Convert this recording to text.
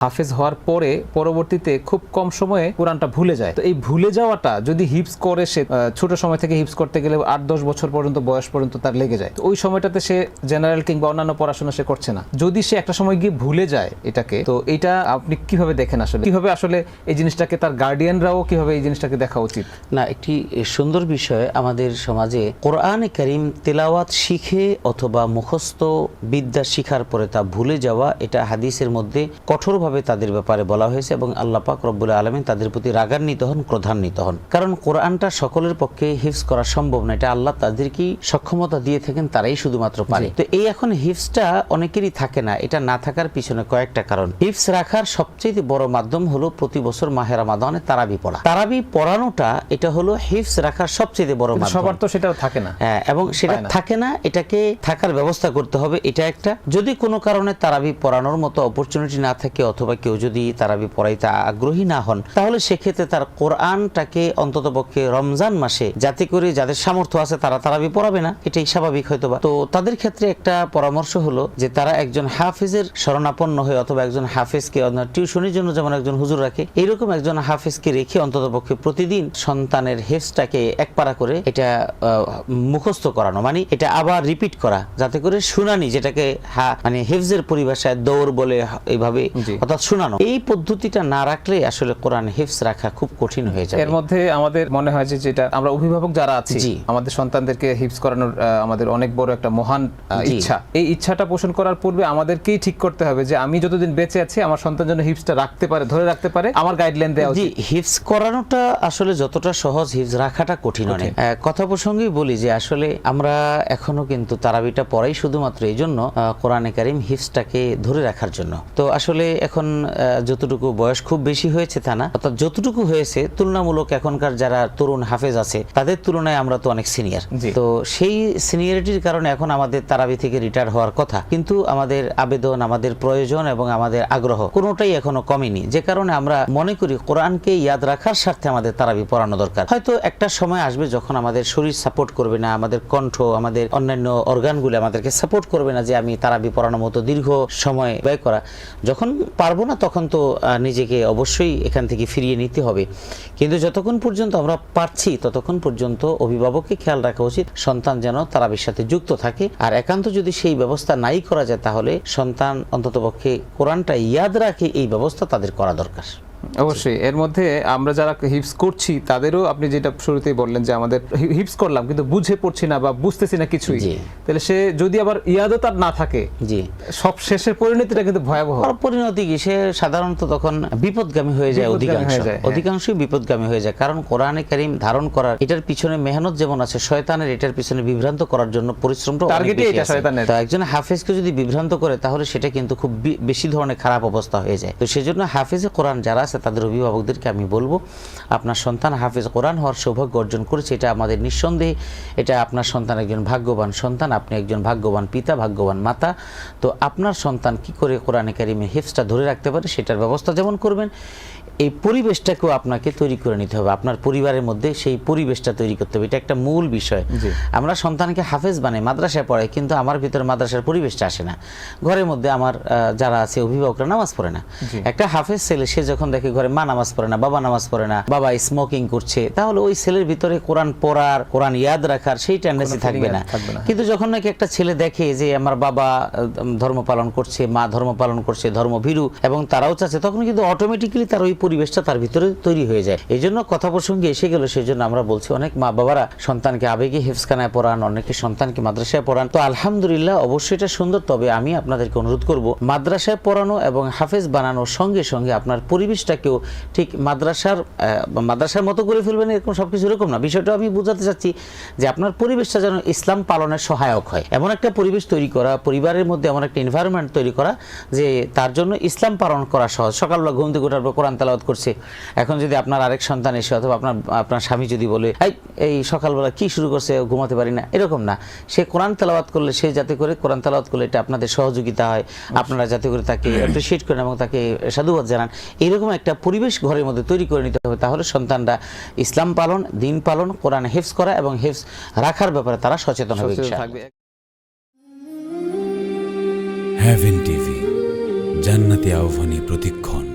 হাফেজ হওয়ার পরে পরবর্তীতে খুব কম সময়ে কোরআনটা ভুলে যায়। তো এই ভুলে যাওয়াটা যদি হিফজ করে, সে ছোট সময় থেকে হিফজ করতে গেলে 8-10 বছর পর্যন্ত বয়স পর্যন্ত তার লেগে যায়। তো ওই সময়টাতে সে জেনারেল কিংবা অন্যান্য পড়াশোনা সে করছে না। যদি সে একটা সময় গিয়ে ভুলে যায় এটাকে, তো এটা আপনি কিভাবে দেখেন? আসলে কিভাবে আসলে এই জিনিসটাকে তার গার্ডিয়ানরাও কিভাবে এই জিনিসটাকে দেখা উচিত? না, একটি সুন্দর বিষয় আমাদের সমাজে কোরআনে কারীম তেলাওয়াত শিখে অথবা মুখস্থ বিদ্যা শিখার পরে তা ভুলে যাওয়া, এটা হাদিসের মধ্যে কঠোরভাবে তাদের ব্যাপারে বলা হয়েছে এবং আল্লাহ পাক রব্বুল আলামিন তাদের প্রতি রাগান্বিত হন, ক্রোধান্বিত হন। কারণ কোরআনটা সকলের পক্ষে হিফজ করা সম্ভব না, এটা আল্লাহ তাদেরকেই সক্ষমতা দিয়ে থাকেন, তারাই শুধুমাত্র পারে। তো এই এখন হিফজটা অনেকেরই থাকে না। এটা না থাকার পিছনে কয়েকটা কারণ। হিফজ রাখার সবচেয়ে বড় মাধ্যম হলো প্রতি বছর মাহে রমাদানে তারাবি পড়া। তারাবি পড়ানোটা এটা হলো হিফজ রাখার সবচেয়ে বড় মাধ্যম। সবার তো সেটাও থাকে না। হ্যাঁ, এবং সেটা থাকে না, এটাকে থাকার ব্যবস্থা করতে হবে। এটা একটা, যদি কোনো কারণে তারাবি পড়ানোর মতো অপরচুনিটি না থাকে অথবা কেউ যদি তারাবি পড়াইতে আগ্রহী না হন, তাহলে সেক্ষেত্রে তার কোরআনটাকে অন্ততপক্ষে রমজান মাসে, যাতে করে যাদের সামর্থ্য আছে তারা তারাবি পড়াবে না, এটাই স্বাভাবিক হয়তোবা। তো তাদের ক্ষেত্রে একটা পরামর্শ হলো যে তারা একজন হাফেজের শরণাপন্ন হয়ে অথবা একজন হাফেজকে টিউশনের জন্য যেমন একজন হুজুর রাখে, এইরকম একজন হাফেজকে রেখে অন্ততপক্ষে প্রতিদিন সন্তানের হেফজটাকে এক পারা করে এটা মুখস্থ করানো, মানে এটা আবার রিপিট করা, যাতে করে শুনানি, যেটাকে মানে হেফজের পরিভাষায় দৌড় বলে, এইভাবে অর্থাৎ শোনানো। এই পদ্ধতিটা না রাখলে আসলে কোরআন হিফজ রাখা খুব কঠিন হয়ে যায়। এর মধ্যে আমাদের মনে হয় যে যেটা আমরা অভিভাবক যারা আছি, আমাদের সন্তানদেরকে হিফজ করানোর আমাদের অনেক বড় একটা মহান ইচ্ছা। এই ইচ্ছাটা পোষণ করার পূর্বে আমাদেরকেই ঠিক করতে হবে যে আমি যতদিন বেঁচে আছি আমার সন্তান যেন হিফজটা রাখতে পারে, ধরে রাখতে পারে, আমার গাইডলাইন দেওয়া উচিত। হিফজ করানোটা আসলে যতটা সহজ, হিফজ রাখাটা কঠিন অনেক। কথা প্রসঙ্গেই বলি যে আসলে আমরা এখনো কিন্তু তারাবিটা পড়াই শুধুমাত্র এই জন্য, কোরআনে কারীম হিফজটাকে ধরে রাখার জন্য। তো আসলে এখন যতটুকু বয়স খুব বেশি হয়েছে তা না, অর্থাৎ যতটুকু হয়েছে তুলনামূলক এখনকার যারা তরুণ হাফেজ আছে তাদের তুলনায় আমরা তো অনেক সিনিয়র। তো সেই সিনিয়রিটির কারণে এখন আমাদের তারাবি থেকে রিটায়ার হওয়ার কথা, কিন্তু আমাদের আবেদন, আমাদের প্রয়োজন এবং আমাদের আগ্রহ কোনোটাই এখনো কমেনি। যে কারণে আমরা মনে করি কোরআনকে ইয়াদ রাখার স্বার্থে আমাদের তারাবি পড়ানো দরকার। হয়তো একটা সময় আসবে যখন আমাদের শরীর সাপোর্ট করবে না, আমাদের কণ্ঠ, আমাদের অন্যান্য অর্গানগুলো আমাদেরকে সাপোর্ট করবে না যে আমি তারাবি পড়ানোর মতো দীর্ঘ সময় ব্যয় করা। যখন পারবো না তখন তো নিজেকে অবশ্যই এখান থেকে ফিরিয়ে নিতে হবে। কিন্তু যতক্ষণ পর্যন্ত আমরা পারছি ততক্ষণ পর্যন্ত অভিভাবককে খেয়াল রাখা উচিত সন্তান যেন তারাবির সাথে যুক্ত থাকে। আর একান্ত যদি সেই ব্যবস্থা নাই করা যায়, তাহলে সন্তান অন্ততপক্ষে কোরআনটা ইয়াদ রাখে, এই ব্যবস্থা তাদের করা দরকার। অবশ্যই। এর মধ্যে আমরা যারা হিফজ করছি তাদেরও আপনি যেটা শুরুতেই বললেন যে আমাদের হিফজ করলাম কিন্তু বুঝে পড়ছি না বা বুঝতেছি না কিছুই, তাহলে সে যদি আবার ইয়াদত আর না থাকে, সব শেষের পরিণতিটা কিন্তু ভয়াবহ। পরিণতি কি, সে সাধারণত তখন বিপদগামী হয়ে যায়, অধিকাংশই বিপদগামী হয়ে যায়। কারণ কোরআনে কারীম ধারণ করার এটার পিছনে মেহনত যেমন আছে, শয়তানের এটার পিছনে বিভ্রান্ত করার জন্য পরিশ্রমটা টার্গেটই এটা শয়তানের। তো একজন হাফেজকে যদি বিভ্রান্ত করে তাহলে সেটা কিন্তু খুব বেশি ধরনের খারাপ অবস্থা হয়ে যায়। তো সেজন্য হাফেজে কোরআন যারা আছে তাদের অভিভাবকদেরকে আমি বলবো, আপনার সন্তান হাফেজ কোরআন হওয়ার সৌভাগ্য অর্জন করেছে, এটা আমাদের নিঃসন্দেহে, এটা আপনার সন্তান একজন ভাগ্যবান সন্তান, আপনি একজন ভাগ্যবান পিতা, ভাগ্যবান মাতা। তো আপনার সন্তান কি করে কোরআনে কারীমের হিফজটা ধরে রাখতে পারে সেটার ব্যবস্থা যেমন করবেন, এই পরিবেশটাকেও আপনাকে তৈরি করে নিতে হবে। আপনার পরিবারের মধ্যে সেই পরিবেশটা তৈরি করতে হবে, এটা একটা মূল বিষয়। আমরা সন্তানকে হাফেজ বানাই, মাদ্রাসায় পড়াই, কিন্তু আমার ভিতরে মাদ্রাসার পরিবেশটা আসে না। ঘরের মধ্যে আমার যারা আছে অভিভাবকরা নামাজ পড়ে না। একটা হাফেজ ছেলে সে যখন দেখে ঘরে মা নামাজ পড়ে না, বাবা নামাজ পড়ে না, বাবা স্মোকিং করছে, তাহলে ওই ছেলের ভিতরে কোরআন পড়ার, কোরআন ইয়াদ রাখার সেই টেন্ডেন্সি থাকবে না। কিন্তু যখন নাকি একটা ছেলে দেখে যে আমার বাবা ধর্ম পালন করছে, মা ধর্ম পালন করছে, ধর্মভীরু, এবং তারাও চাচ্ছে, তখন কিন্তু অটোমেটিক্যালি তার ওই পরিবেশটা তার ভিতরে তৈরি হয়ে যায়। এই জন্য কথা প্রসঙ্গে এসে গেল, সেই জন্য আমরা বলছি অনেক মা বাবারা সন্তানকে আবেগে হিফজখানায় পড়ান, অনেকে সন্তানকে মাদ্রাসায় পড়ান। তো আলহামদুলিল্লাহ, অবশ্যই এটা সুন্দর। তবে আমি আপনাদেরকে অনুরোধ করব, মাদ্রাসায় পড়ানো এবং হাফেজ বানানোর সঙ্গে সঙ্গে আপনার পরিবেশটাকেও ঠিক মাদ্রাসার মতো করে ফেলবেন, এরকম সবকিছু এরকম না। বিষয়টা আমি বোঝাতে চাচ্ছি যে আপনার পরিবেশটা যেন ইসলাম পালনের সহায়ক হয়, এমন একটা পরিবেশ তৈরি করা, পরিবারের মধ্যে এমন একটা এনভায়রনমেন্ট তৈরি করা যে তার জন্য ইসলাম পালন করা সহজ। সকালবেলা ঘুম থেকে ওঠার পর কোরআন তেলাওয়াত করছে, এখন যদি আপনার আরেক সন্তান এসে অথবা আপনার স্বামী যদি বলে এই সকালবেলা কি শুরু করছে, ঘুমাতে পারি না, এরকম না। সে কোরআন তেলাওয়াত করলে, সে যাতে করে কোরআন তেলাওয়াত করলে এটা আপনাদের সহযোগিতা হয়, আপনারা যাতে করে তাকে অ্যাপ্রিশিয়েট করেন এবং তাকে সাধুবাদ জানান, এইরকম একটা পরিবেশ ঘরের মধ্যে তৈরি করে নিতে হবে। তাহলে সন্তানরা ইসলাম পালন, দ্বীন পালন, কোরআন হিফজ করা এবং হিফজ রাখার ব্যাপারে তারা সচেতন হবে। Heaven TV, জান্নাতি আহ্বানে প্রতিক্ষণ।